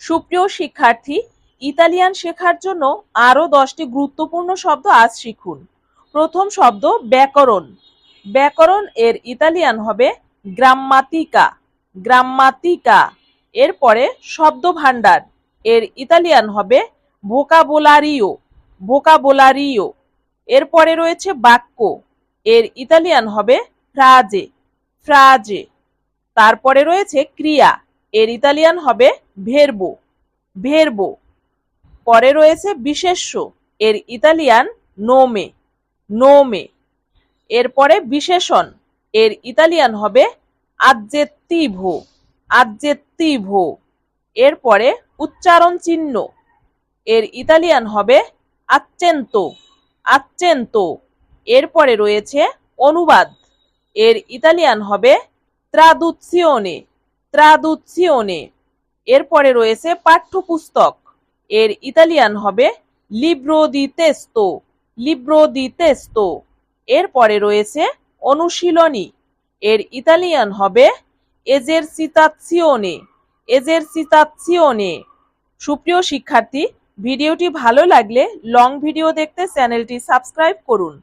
সুপ্রিয় শিক্ষার্থী, ইতালিয়ান শেখার জন্য আরও 10টি গুরুত্বপূর্ণ শব্দ আজ শিখুন। প্রথম শব্দ ব্যাকরণ। ব্যাকরণ এর ইতালিয়ান হবে গ্রাম্মাতিকা। গ্রাম্মাতিকা। এরপরে শব্দ ভাণ্ডার, এর ইতালিয়ান হবে ভোকাবোলারিও। ভোকাবোলারিও। এরপরে রয়েছে বাক্য, এর ইতালিয়ান হবে ফ্রাজে। ফ্রাজে। তারপরে রয়েছে ক্রিয়া, এর ইতালিয়ান হবে ভেরবো। ভেরবো। পরে রয়েছে বিশেষ্য, এর ইতালিয়ান নোমে। নোমে। এরপরে বিশেষণ, এর ইতালিয়ান হবে আজ্জেত্তিভো। আজ্জেত্তিভো। এরপরে উচ্চারণ চিহ্ন, এর ইতালিয়ান হবে আচ্চেন্তো। আচ্চেন্তো। এরপরে রয়েছে অনুবাদ, এর ইতালিয়ান হবে ত্রাদুৎসিওনে। ত্রাদুৎসিওনে। এরপরে রয়েছে পাঠ্যপুস্তক, এর ইতালিয়ান হবে লিব্রো দি তেস্তো। লিব্রো দি তেস্তো। এরপরে রয়েছে অনুশীলনী, এর ইতালিয়ান হবে এজেরসিতাজিওনে। এজেরসিতাজিওনে। সুপ্রিয় শিক্ষার্থী, ভিডিওটি ভালো লাগলে লং ভিডিও দেখতে চ্যানেলটি সাবস্ক্রাইব করুন।